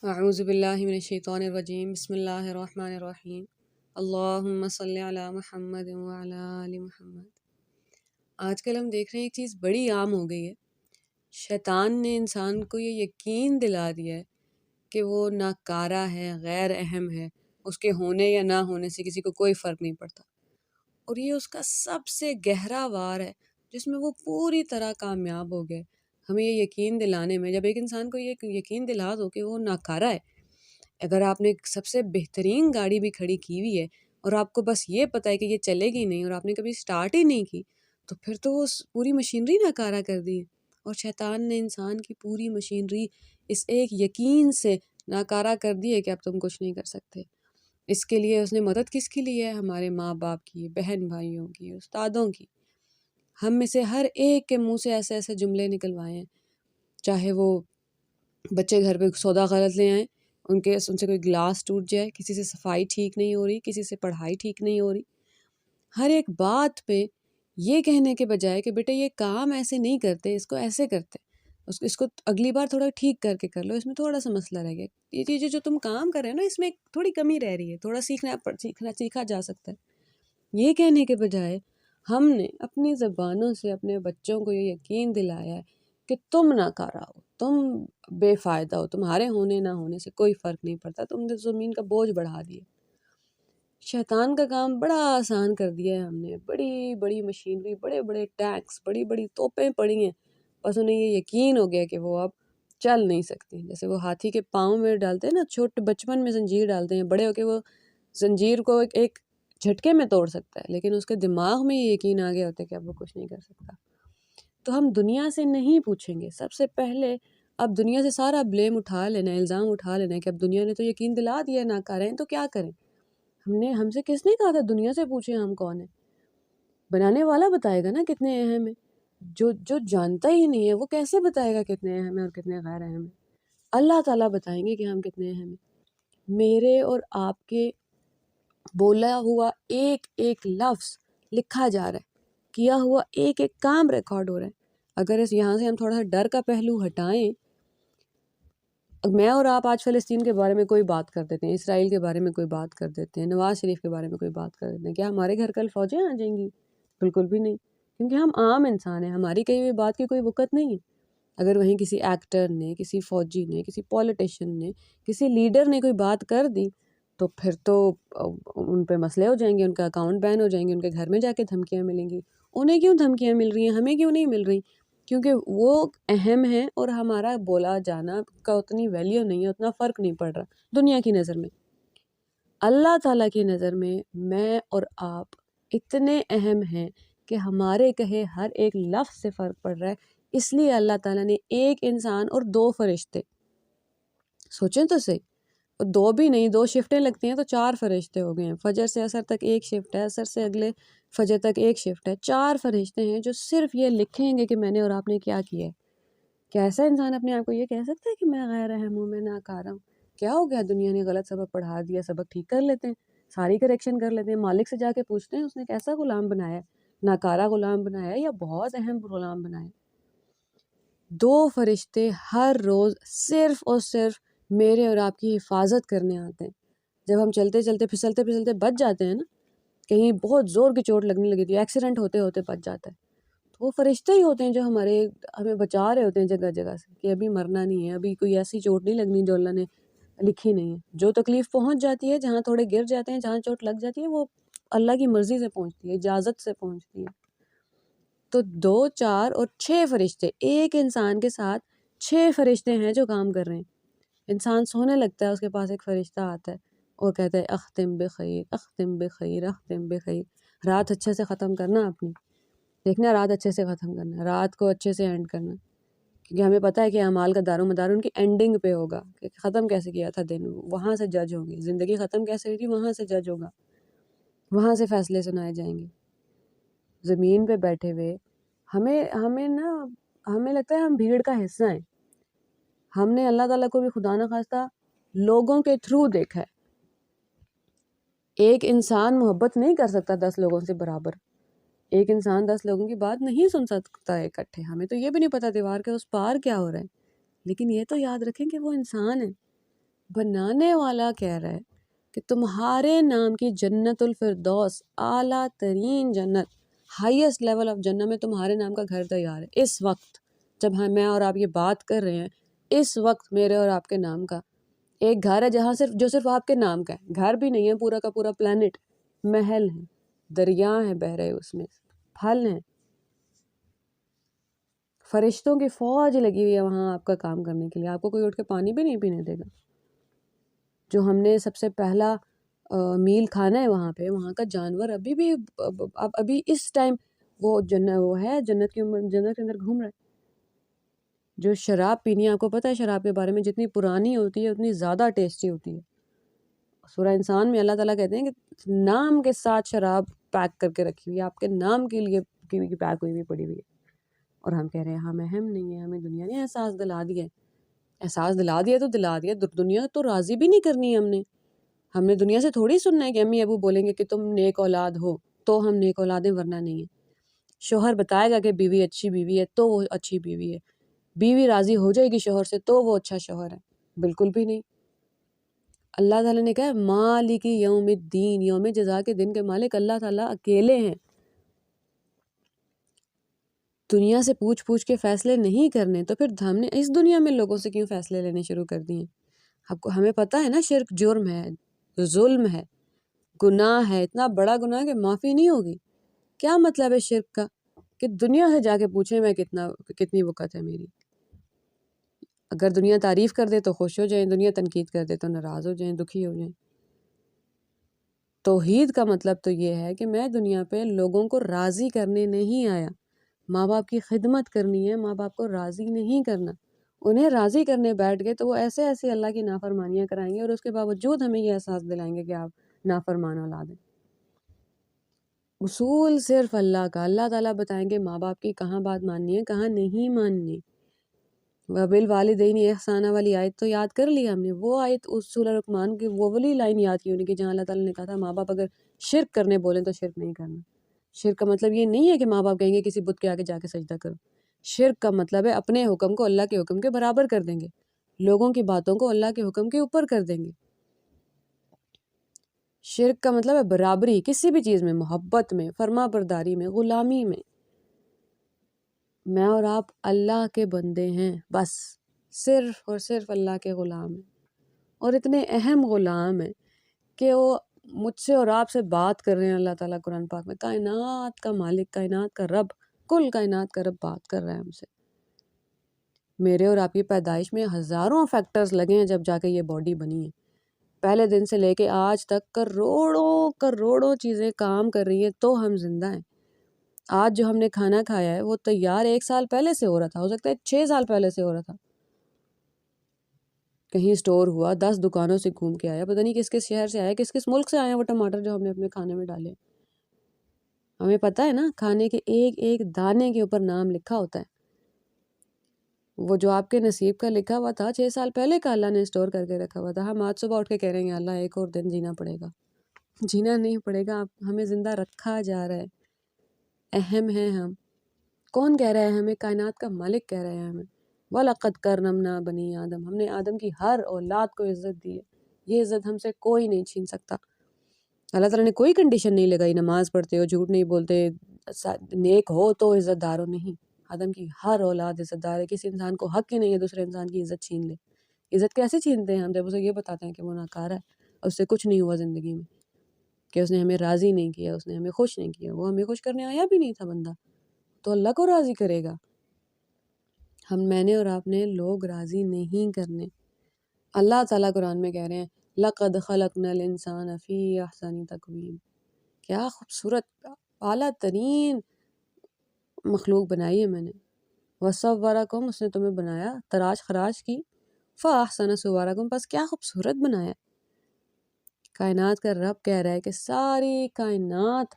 اعوذ باللہ من الشیطان الرجیم بسم اللہ الرحمن الرحیم اللہم صلی علی محمد وعلی آل محمد۔ آج کل ہم دیکھ رہے ہیں ایک چیز بڑی عام ہو گئی ہے، شیطان نے انسان کو یہ یقین دلا دیا ہے کہ وہ ناکارہ ہے، غیر اہم ہے، اس کے ہونے یا نہ ہونے سے کسی کو کوئی فرق نہیں پڑتا، اور یہ اس کا سب سے گہرا وار ہے جس میں وہ پوری طرح کامیاب ہو گئے ہمیں یہ یقین دلانے میں۔ جب ایک انسان کو یہ یقین دلا دو کہ وہ ناکارہ ہے، اگر آپ نے سب سے بہترین گاڑی بھی کھڑی کی ہوئی ہے اور آپ کو بس یہ پتہ ہے کہ یہ چلے گی نہیں اور آپ نے کبھی سٹارٹ ہی نہیں کی، تو پھر تو وہ پوری مشینری ناکارہ کر دی ہے۔ اور شیطان نے انسان کی پوری مشینری اس ایک یقین سے ناکارہ کر دی ہے کہ اب تم کچھ نہیں کر سکتے۔ اس کے لیے اس نے مدد کس کی لی ہے؟ ہمارے ماں باپ کی، بہن بھائیوں کی، استادوں کی۔ ہم میں سے ہر ایک کے منہ سے ایسے ایسے جملے نکلوائے ہیں، چاہے وہ بچے گھر پہ سودا غلط لے آئیں، ان سے کوئی گلاس ٹوٹ جائے، کسی سے صفائی ٹھیک نہیں ہو رہی، کسی سے پڑھائی ٹھیک نہیں ہو رہی، ہر ایک بات پہ یہ کہنے کے بجائے کہ بیٹے یہ کام ایسے نہیں کرتے، اس کو ایسے کرتے، اس کو اگلی بار تھوڑا ٹھیک کر کے کر لو، اس میں تھوڑا سا مسئلہ رہ گیا، یہ چیزیں جو تم کام کر رہے ہو نا اس میں تھوڑی کمی رہ رہی ہے، تھوڑا سیکھا جا سکتا ہے۔ یہ کہنے کے بجائے ہم نے اپنی زبانوں سے اپنے بچوں کو یہ یقین دلایا ہے کہ تم ناکارہ ہو، تم بے فائدہ ہو، تمہارے ہونے نہ ہونے سے کوئی فرق نہیں پڑتا، تم نے زمین کا بوجھ بڑھا دیا۔ شیطان کا کام بڑا آسان کر دیا ہے ہم نے، بڑی بڑی مشینری، بڑے بڑے ٹینکس، بڑی بڑی توپیں پڑی ہیں، بس انہیں یہ یقین ہو گیا کہ وہ اب چل نہیں سکتی۔ جیسے وہ ہاتھی کے پاؤں میں ڈالتے ہیں نا، چھوٹے بچپن میں زنجیر ڈالتے ہیں، بڑے ہو کے وہ زنجیر کو ایک جھٹکے میں توڑ سکتا ہے، لیکن اس کے دماغ میں یہ یقین آ گیا ہوتا ہے کہ اب وہ کچھ نہیں کر سکتا۔ تو ہم دنیا سے نہیں پوچھیں گے، سب سے پہلے اب دنیا سے سارا بلیم اٹھا لینا ہے، الزام اٹھا لینا ہے کہ اب دنیا نے تو یقین دلا دیا ہے ناکارہ ہیں تو کیا کریں۔ ہم سے کس نے کہا تھا دنیا سے پوچھیں ہم کون ہیں؟ بنانے والا بتائے گا نا کتنے اہم ہیں، جو جانتا ہی نہیں ہے وہ کیسے بتائے گا کتنے اہم ہیں اور کتنے غیر اہم ہیں؟ اللہ تعالیٰ بتائیں گے کہ ہم کتنے اہم ہیں۔ میرے اور آپ کے بولا ہوا ایک ایک لفظ لکھا جا رہا ہے، کیا ہوا ایک ایک کام ریکارڈ ہو رہا ہے۔ اگر یہاں سے ہم تھوڑا سا ڈر کا پہلو ہٹائیں، میں اور آپ آج فلسطین کے بارے میں کوئی بات کر دیتے ہیں، اسرائیل کے بارے میں کوئی بات کر دیتے ہیں، نواز شریف کے بارے میں کوئی بات کر دیتے ہیں، کیا ہمارے گھر کل فوجیں آ جائیں گی؟ بالکل بھی نہیں، کیونکہ ہم عام انسان ہیں، ہماری کہی ہوئی بات کی کوئی وقت نہیں ہے۔ اگر وہیں کسی ایکٹر نے، کسی فوجی نے، کسی پولیٹیشین نے، کسی لیڈر نے کوئی بات کر دی تو پھر تو ان پہ مسئلے ہو جائیں گے، ان کا اکاؤنٹ بین ہو جائیں گے، ان کے گھر میں جا کے دھمکیاں ملیں گی۔ انہیں کیوں دھمکیاں مل رہی ہیں، ہمیں کیوں نہیں مل رہی؟ کیونکہ وہ اہم ہیں اور ہمارا بولا جانا کا اتنی ویلیو نہیں ہے، اتنا فرق نہیں پڑ رہا دنیا کی نظر میں۔ اللہ تعالیٰ کی نظر میں اور آپ اتنے اہم ہیں کہ ہمارے کہے ہر ایک لفظ سے فرق پڑ رہا ہے۔ اس لیے اللہ تعالیٰ نے ایک انسان اور 2 فرشتے، سوچیں تو صحیح، اور 2 بھی نہیں، 2 شفٹیں لگتی ہیں تو 4 فرشتے ہو گئے ہیں، فجر سے عصر تک ایک شفٹ ہے، عصر سے اگلے فجر تک ایک شفٹ ہے، 4 فرشتے ہیں جو صرف یہ لکھیں گے کہ میں نے اور آپ نے کیا کیا ہے۔ کیا ایسا انسان اپنے آپ کو یہ کہہ سکتا ہے کہ میں غیر اہم ہوں، میں ناکارہ ہوں؟ کیا ہو گیا، دنیا نے غلط سبق پڑھا دیا، سبق ٹھیک کر لیتے ہیں، ساری کریکشن کر لیتے ہیں، مالک سے جا کے پوچھتے ہیں اس نے کیسا غلام بنایا ہے، ناکارہ غلام بنایا ہے یا بہت اہم غلام بنایا ہے؟ 2 فرشتے ہر روز صرف اور صرف میرے اور آپ کی حفاظت کرنے آتے ہیں۔ جب ہم چلتے چلتے پھسلتے بچ جاتے ہیں نا، کہیں بہت زور کی چوٹ لگنے لگی تھی، ایکسیڈنٹ ہوتے ہوتے بچ جاتا ہے، تو وہ فرشتے ہی ہوتے ہیں جو ہمیں بچا رہے ہوتے ہیں جگہ جگہ سے کہ ابھی مرنا نہیں ہے، ابھی کوئی ایسی چوٹ نہیں لگنی جو اللہ نے لکھی نہیں ہے۔ جو تکلیف پہنچ جاتی ہے، جہاں تھوڑے گر جاتے ہیں، جہاں چوٹ لگ جاتی ہے، وہ اللہ کی مرضی سے پہنچتی ہے، اجازت سے پہنچتی ہے۔ تو 2، 4 اور 6 فرشتے، ایک انسان کے ساتھ 6 فرشتے ہیں جو کام کر رہے ہیں۔ انسان سونے لگتا ہے، اس کے پاس ایک فرشتہ آتا ہے اور کہتا ہے اختم بخیر، اختم بخیر، اختم بخیر، رات اچھے سے ختم کرنا اپنی، دیکھنا رات اچھے سے ختم کرنا، رات کو اچھے سے اینڈ کرنا، کیونکہ ہمیں پتہ ہے کہ اعمال کا دار و مدار ان کی اینڈنگ پہ ہوگا کہ ختم کیسے کیا تھا دن، وہاں سے جج ہوگی، زندگی ختم کیسے ہوئی تھی وہاں سے جج ہوگا، وہاں سے فیصلے سنائے جائیں گے۔ زمین پہ بیٹھے ہوئے ہمیں لگتا ہے ہم بھیڑ کا حصہ ہیں، ہم نے اللہ تعالیٰ کو بھی خدا نخواستہ لوگوں کے تھرو دیکھا ہے۔ ایک انسان محبت نہیں کر سکتا 10 لوگوں سے برابر، ایک انسان 10 لوگوں کی بات نہیں سن سکتا ہے اکٹھے، ہمیں تو یہ بھی نہیں پتا دیوار کے اس پار کیا ہو رہا ہے، لیکن یہ تو یاد رکھیں کہ وہ انسان ہے، بنانے والا کہہ رہا ہے کہ تمہارے نام کی جنت الفردوس، اعلیٰ ترین جنت، ہائیسٹ لیول آف جنت میں تمہارے نام کا گھر تیار ہے اس وقت جب میں اور آپ یہ بات کر رہے ہیں۔ اس وقت میرے اور آپ کے نام کا ایک گھر ہے جہاں صرف آپ کے نام کا ہے، گھر بھی نہیں ہے، پورا کا پورا پلانٹ، محل ہیں، دریا ہیں بہہ رہے، اس میں پھل ہیں، فرشتوں کی فوج لگی ہوئی ہے وہاں آپ کا کام کرنے کے لیے۔ آپ کو کوئی اٹھ کے پانی بھی نہیں پینے دے گا۔ جو ہم نے سب سے پہلا میل کھانا ہے وہاں پہ، وہاں کا جانور ابھی اس ٹائم وہ ہے جنت کے اندر گھوم رہا ہے۔ جو شراب پینی ہے، آپ کو پتہ ہے شراب کے بارے میں، جتنی پرانی ہوتی ہے اتنی زیادہ ٹیسٹی ہوتی ہے۔ سورہ انسان میں اللہ تعالیٰ کہتے ہیں کہ نام کے ساتھ شراب پیک کر کے رکھی ہوئی ہے، آپ کے نام کے لیے پیک ہوئی پڑی ہوئی ہے۔ اور ہم کہہ رہے ہیں ہم اہم نہیں ہیں، ہمیں دنیا نے احساس دلا دیا ہے۔ احساس دلا دیا تو دلا دیا، دنیا تو راضی بھی نہیں کرنی ہے ہم نے دنیا سے تھوڑی سننا ہے کہ امی ابو بولیں گے کہ تم نیک اولاد ہو تو ہم نیک اولادیں، ورنہ نہیں ہیں۔ شوہر بتائے گا کہ بیوی اچھی بیوی ہے تو وہ اچھی بیوی ہے، بیوی راضی ہو جائے گی شوہر سے تو وہ اچھا شوہر ہے، بالکل بھی نہیں۔ اللہ تعالیٰ نے کہا مالک یوم الدین، یوم جزا کے دن کے مالک اللہ تعالیٰ اکیلے ہیں۔ دنیا سے پوچھ کے فیصلے نہیں کرنے تو پھر ہم نے اس دنیا میں لوگوں سے کیوں فیصلے لینے شروع کر دیے؟ ہمیں پتہ ہے نا شرک جرم ہے، ظلم ہے، گناہ ہے، اتنا بڑا گناہ کہ معافی نہیں ہوگی۔ کیا مطلب ہے شرک کا؟ کہ دنیا سے جا کے پوچھیں میں کتنی وقت ہے میری۔ اگر دنیا تعریف کر دے تو خوش ہو جائیں، دنیا تنقید کر دے تو ناراض ہو جائیں، دکھی ہو جائیں۔ توحید کا مطلب تو یہ ہے کہ میں دنیا پہ لوگوں کو راضی کرنے نہیں آیا، ماں باپ کی خدمت کرنی ہے، ماں باپ کو راضی نہیں کرنا۔ انہیں راضی کرنے بیٹھ گئے تو وہ ایسے اللہ کی نافرمانیاں کرائیں گے، اور اس کے باوجود ہمیں یہ احساس دلائیں گے کہ آپ نافرمان اولاد ہیں۔ اصول صرف اللہ کا، اللہ تعالیٰ بتائیں گے ماں باپ کی کہاں بات ماننی ہے کہاں نہیں ماننی۔ وَبِالْوَالِدَيْنِ احسانہ والی آیت تو یاد کر لی ہم نے، وہ آیت اس سورہ لقمان کی وہ والی لائن یاد کی ہونی کہ جہاں اللہ تعالیٰ نے کہا تھا ماں باپ اگر شرک کرنے بولیں تو شرک نہیں کرنا۔ شرک کا مطلب یہ نہیں ہے کہ ماں باپ کہیں گے کسی بت کے آگے جا کے سجدہ کرو۔ شرک کا مطلب ہے اپنے حکم کو اللہ کے حکم کے برابر کر دیں گے، لوگوں کی باتوں کو اللہ کے حکم کے اوپر کر دیں گے۔ شرک کا مطلب ہے برابری کسی بھی چیز میں، محبت میں، فرما برداری میں، غلامی میں۔ میں اور آپ اللہ کے بندے ہیں، بس صرف اور صرف اللہ کے غلام ہیں، اور اتنے اہم غلام ہیں کہ وہ مجھ سے اور آپ سے بات کر رہے ہیں۔ اللہ تعالیٰ قرآن پاک میں کائنات کا مالک، کائنات کا رب، کل کائنات کا رب بات کر رہا ہے ہم سے۔ میرے اور آپ کی پیدائش میں ہزاروں فیکٹرز لگے ہیں جب جا کے یہ باڈی بنی ہے۔ پہلے دن سے لے کے آج تک کروڑوں چیزیں کام کر رہی ہیں تو ہم زندہ ہیں۔ آج جو ہم نے کھانا کھایا ہے وہ تیار 1 سال پہلے سے ہو رہا تھا، ہو سکتا ہے 6 سال پہلے سے ہو رہا تھا، کہیں سٹور ہوا، 10 دکانوں سے گھوم کے آیا، پتہ نہیں کس شہر سے آیا، کس ملک سے آئے ہیں وہ ٹماٹر جو ہم نے اپنے کھانے میں ڈالے۔ ہمیں پتہ ہے نا کھانے کے ایک دانے کے اوپر نام لکھا ہوتا ہے۔ وہ جو آپ کے نصیب کا لکھا ہوا تھا 6 سال پہلے کا اللہ نے اسٹور کر کے رکھا ہوا تھا۔ ہم آج صبح اٹھ کے کہہ رہے ہیں اللہ ایک اور دن جینا پڑے گا۔ جینا نہیں پڑے گا، ہمیں زندہ رکھا جا رہا ہے، اہم ہیں ہم۔ کون کہہ رہا ہے ہمیں؟ کائنات کا مالک کہہ رہا ہے ہمیں۔ وَلَقَدْ كَرَّمْنَا بَنِي آدم، ہم نے آدم کی ہر اولاد کو عزت دی ہے، یہ عزت ہم سے کوئی نہیں چھین سکتا۔ اللہ تعالیٰ نے کوئی کنڈیشن نہیں لگائی، نماز پڑھتے ہو، جھوٹ نہیں بولتے، نیک ہو تو عزت دار ہو، نہیں۔ آدم کی ہر اولاد عزت دار ہے، کسی انسان کو حق ہی نہیں ہے دوسرے انسان کی عزت چھین لے۔ عزت کیسے چھینتے ہیں ہم؟ جب اسے یہ بتاتے ہیں کہ وہ ناکارہ ہے اور اس سے کچھ نہیں ہوا زندگی میں، کہ اس نے ہمیں راضی نہیں کیا، اس نے ہمیں خوش نہیں کیا، وہ ہمیں خوش کرنے آیا بھی نہیں تھا بندہ، تو اللہ کو راضی کرے گا؟ میں نے اور آپ نے لوگ راضی نہیں کرنے۔ اللہ تعالیٰ قرآن میں کہہ رہے ہیں لَقَدْ خَلَقْنَا الْإِنسَانَ فِي أَحْسَنِ تَقْوِيمٍ، کیا خوبصورت اعلیٰ ترین مخلوق بنائی ہے میں نے۔ وَصَوَّرَكُمْ، اس نے تمہیں بنایا، تراش خراش کی، فَأَحْسَنَ صُوَرَكُمْ، بس کیا خوبصورت بنایا۔ کائنات کا رب کہہ رہا ہے کہ ساری کائنات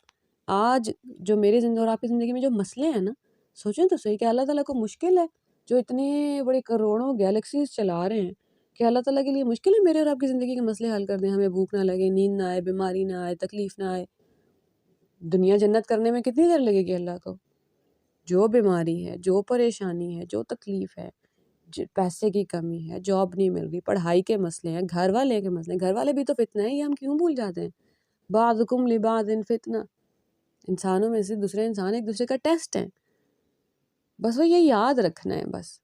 آج جو میری زندگی اور آپ کی زندگی میں جو مسئلے ہیں نا، سوچیں تو صحیح کہ اللہ تعالیٰ کو مشکل ہے جو اتنے بڑے کروڑوں گیلیکسیز چلا رہے ہیں، کہ اللہ تعالیٰ کے لیے مشکل ہے میرے اور آپ کی زندگی کے مسئلے حل کر دیں، ہمیں بھوک نہ لگے، نیند نہ آئے، بیماری نہ آئے، تکلیف نہ آئے۔ دنیا جنت کرنے میں کتنی دیر لگے گی اللہ کو؟ جو بیماری ہے، جو پریشانی ہے، جو تکلیف ہے، پیسے کی کمی ہے، جاب نہیں مل رہی، پڑھائی کے مسئلے ہیں، گھر والے کے مسئلے ہیں، گھر والے بھی تو فتنہ ہے، یہ ہم کیوں بھول جاتے ہیں؟ بعضکم لبعض فتنہ، انسانوں میں سے دوسرے انسان ایک دوسرے کا ٹیسٹ ہیں. بس وہ یہ یاد رکھنا ہے، بس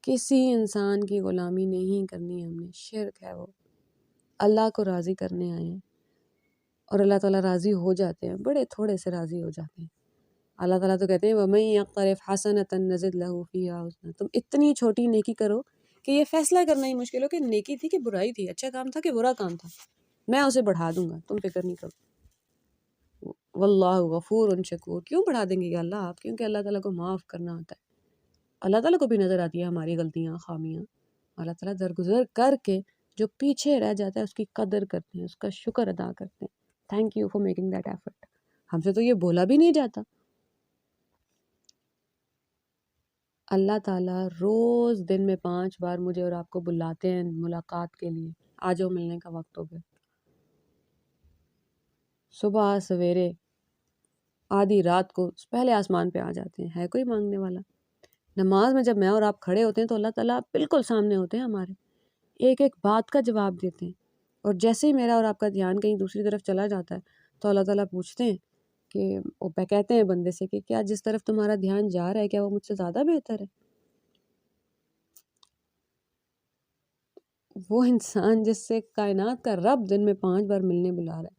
کسی انسان کی غلامی نہیں کرنی ہے ہم نے، شرک ہے وہ. اللہ کو راضی کرنے آئے ہیں اور اللہ تعالیٰ راضی ہو جاتے ہیں، بڑے تھوڑے سے راضی ہو جاتے ہیں. اللہ تعالیٰ تو کہتے ہیں وَمَن يَقْتَرِفْ حَسَنَةً نَزِدْ لَهُ فِيهَا حُسْنًا. تم اتنی چھوٹی نیکی کرو کہ یہ فیصلہ کرنا ہی مشکل ہو کہ نیکی تھی کہ برائی تھی، اچھا کام تھا کہ برا کام تھا، میں اسے بڑھا دوں گا، تم فکر نہیں کرو. واللہ غفور شکور. کیوں بڑھا دیں گے اللہ آپ؟ کیونکہ اللہ تعالیٰ کو معاف کرنا آتا ہے. اللہ تعالیٰ کو بھی نظر آتی ہے ہماری غلطیاں، خامیاں. اللہ تعالیٰ درگزر کر کے جو پیچھے رہ جاتا ہے اس کی قدر کرتے ہیں، اس کا شکر ادا کرتے ہیں. Thank you for making that effort. ہم سے تو یہ بولا بھی نہیں جاتا. اللہ تعالیٰ روز دن میں 5 بار مجھے اور آپ کو بلاتے ہیں ملاقات کے لیے. آ جاؤ، ملنے کا وقت ہو گیا. صبح سویرے، آدھی رات کو پہلے آسمان پہ آ جاتے ہیں. ہے کوئی مانگنے والا؟ نماز میں جب میں اور آپ کھڑے ہوتے ہیں تو اللہ تعالیٰ بالکل سامنے ہوتے ہیں ہمارے، ایک ایک بات کا جواب دیتے ہیں. اور جیسے ہی میرا اور آپ کا دھیان کہیں دوسری طرف چلا جاتا ہے تو اللہ تعالیٰ پوچھتے ہیں کہ وہ کہتے ہیں بندے سے کہ کیا جس طرف تمہارا دھیان جا رہا ہے کیا وہ مجھ سے زیادہ بہتر ہے؟ وہ انسان جس سے کائنات کا رب دن میں 5 بار ملنے بلا رہا ہے،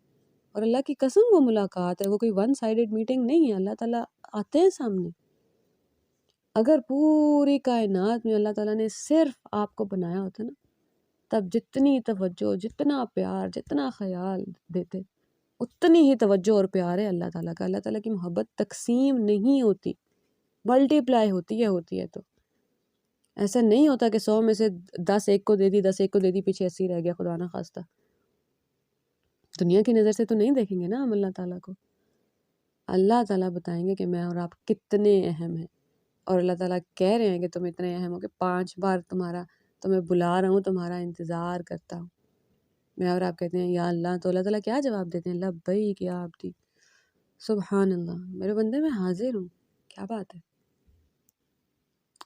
اور اللہ کی قسم وہ ملاقات ہے، وہ کوئی ون سائیڈڈ میٹنگ نہیں ہے. اللہ تعالیٰ آتے ہیں سامنے. اگر پوری کائنات میں اللہ تعالیٰ نے صرف آپ کو بنایا ہوتا نا، تب جتنی توجہ، جتنا پیار، جتنا خیال دیتے، اتنی ہی توجہ اور پیار ہے اللہ تعالیٰ کا. اللہ تعالیٰ کی محبت تقسیم نہیں ہوتی، ملٹی پلائی ہوتی ہے. تو ایسا نہیں ہوتا کہ 100 میں سے 10 ایک کو دے دی، 10 ایک کو دے دی، پیچھے 80 رہ گیا. خدا نہ خواستہ. دنیا کی نظر سے تو نہیں دیکھیں گے نا ہم اللہ تعالیٰ کو. اللہ تعالیٰ بتائیں گے کہ میں اور آپ کتنے اہم ہیں. اور اللہ تعالیٰ کہہ رہے ہیں کہ تم اتنے اہم ہو کہ 5 بار تمہیں بلا رہا ہوں، تمہارا انتظار کرتا ہوں. میں اور آپ کہتے ہیں یا اللہ، تو اللہ تعالیٰ کیا جواب دیتے ہیں؟ لبیک یا عبدی. سبحان اللہ، میرے بندے میں حاضر ہوں. کیا بات ہے.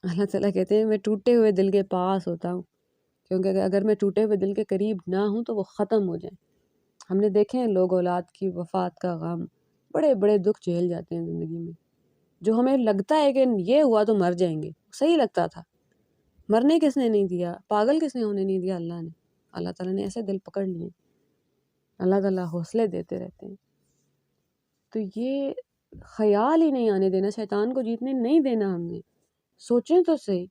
اللہ تعالیٰ کہتے ہیں میں ٹوٹے ہوئے دل کے پاس ہوتا ہوں، کیونکہ اگر میں ٹوٹے ہوئے دل کے قریب نہ ہوں تو وہ ختم ہو جائیں. ہم نے دیکھے ہیں لوگ اولاد کی وفات کا غم، بڑے بڑے دکھ جھیل جاتے ہیں زندگی میں، جو ہمیں لگتا ہے کہ یہ ہوا تو مر جائیں گے. صحیح لگتا تھا. مرنے کس نے نہیں دیا؟ پاگل کس نے ہونے نہیں دیا؟ اللہ نے. اللہ تعالیٰ نے ایسے دل پکڑ لیے. اللہ تعالیٰ حوصلے دیتے رہتے ہیں. تو یہ خیال ہی نہیں آنے دینا، شیطان کو جیتنے نہیں دینا ہم نے. سوچیں تو صحیح،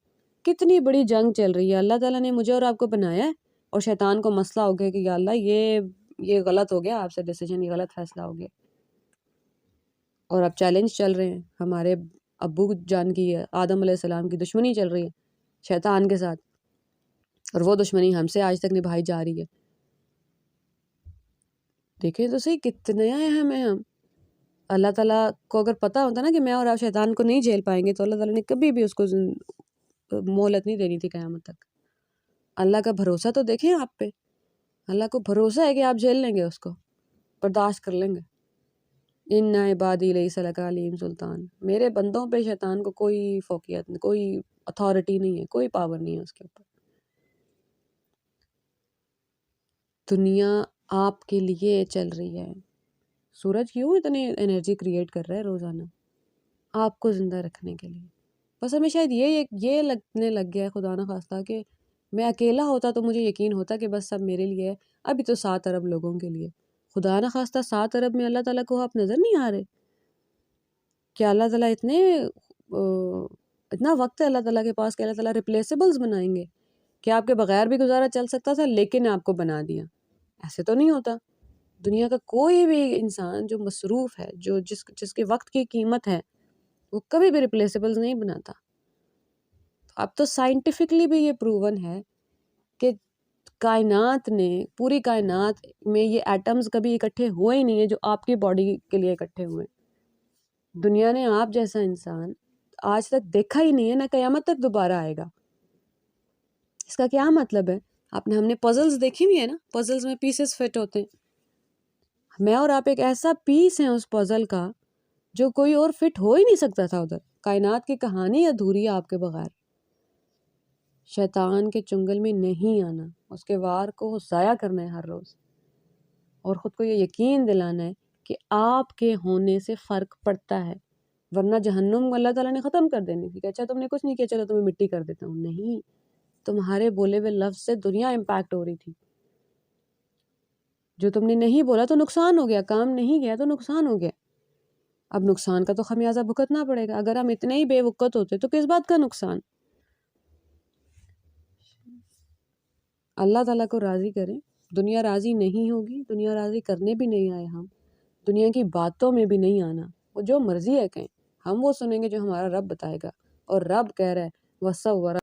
کتنی بڑی جنگ چل رہی ہے. اللہ تعالیٰ نے مجھے اور آپ کو بنایا ہے اور شیطان کو مسئلہ ہو گیا کہ یا اللہ یہ غلط ہو گیا آپ سے ڈیسیجن، یہ غلط فیصلہ ہو گیا. اور اب چیلنج چل رہے ہیں. ہمارے ابو جان کی، آدم علیہ السلام کی دشمنی چل رہی ہے شیطان کے ساتھ، اور وہ دشمنی ہم سے آج تک نبھائی جا رہی ہے. دیکھیں تو صحیح کتنے اہم ہیں ہم. اللہ تعالیٰ کو اگر پتہ ہوتا نا کہ میں اور آپ شیطان کو نہیں جھیل پائیں گے تو اللہ تعالیٰ نے کبھی بھی اس کو مہلت نہیں دینی تھی قیامت تک. اللہ کا بھروسہ تو دیکھیں آپ پہ. اللہ کو بھروسہ ہے کہ آپ جھیل لیں گے، اس کو برداشت کر لیں گے. ان عبادی لیس لک علیم سلطان. میرے بندوں پہ شیطان کو کوئی فوقیت نہیں، کوئی اتھارٹی نہیں ہے، کوئی پاور نہیں ہے اس کے اوپر. دنیا آپ کے لیے چل رہی ہے. سورج کیوں اتنی انرجی کریٹ کر رہا ہے روزانہ آپ کو زندہ رکھنے کے لیے؟ بس ہمیں شاید یہ لگنے لگ گیا ہے خدا نہ خواستہ کہ میں اکیلا ہوتا تو مجھے یقین ہوتا کہ بس سب میرے لیے ہے. ابھی تو 7 ارب لوگوں کے لیے. خدا نہ خواستہ 7 ارب میں اللہ تعالیٰ کو آپ نظر نہیں آ رہے؟ کیا اللہ تعالیٰ اتنا وقت ہے اللہ تعالیٰ کے پاس کہ اللہ تعالیٰ ریپلیسیبلز بنائیں گے کہ آپ کے بغیر بھی گزارا چل سکتا تھا لیکن آپ کو بنا دیا؟ ایسے تو نہیں ہوتا. دنیا کا کوئی بھی انسان جو مصروف ہے، جو جس کے وقت کی قیمت ہے، وہ کبھی بھی ریپلیسیبلز نہیں بناتا. اب تو سائنٹیفکلی بھی یہ پروون ہے کہ پوری کائنات میں یہ ایٹمز کبھی اکٹھے ہوئے ہی نہیں ہیں جو آپ کی باڈی کے لیے اکٹھے ہوئے. دنیا نے آپ جیسا انسان آج تک دیکھا ہی نہیں ہے، نہ قیامت تک دوبارہ آئے گا. اس کا کیا مطلب ہے؟ ہم نے پزلز دیکھی بھی ہے نا، پزلز میں پیسز فٹ ہوتے ہیں. میں اور آپ ایک ایسا پیس ہیں اس پزل کا جو کوئی اور فٹ ہو ہی نہیں سکتا تھا ادھر. کائنات کی کہانی ادھوری ہے آپ کے بغیر. شیطان کے چنگل میں نہیں آنا، اس کے وار کو ضائع کرنا ہے ہر روز، اور خود کو یہ یقین دلانا ہے کہ آپ کے ہونے سے فرق پڑتا ہے، ورنہ جہنم اللہ تعالیٰ نے ختم کر دینی تھی کہ اچھا تم نے کچھ نہیں کیا چلو تمہیں مٹی کر دیتا ہوں، نہیں، تمہارے بولے ہوئے لفظ سے دنیا امپیکٹ ہو رہی تھی، جو تم نے نہیں بولا تو نقصان ہو گیا، کام نہیں گیا تو نقصان ہو گیا، اب نقصان کا تو خمیازہ بھگتنا پڑے گا، اگر ہم اتنے ہی بے وقت ہوتے تو کس بات کا نقصان؟ اللہ تعالیٰ کو راضی کریں، دنیا راضی نہیں ہوگی، دنیا راضی کرنے بھی نہیں آئے ہم، دنیا کی باتوں میں بھی نہیں آنا، وہ جو مرضی ہے کہیں، ہم وہ سنیں گے جو ہمارا رب بتائے گا، اور رب کہہ رہا ہے وَصَوَّرَ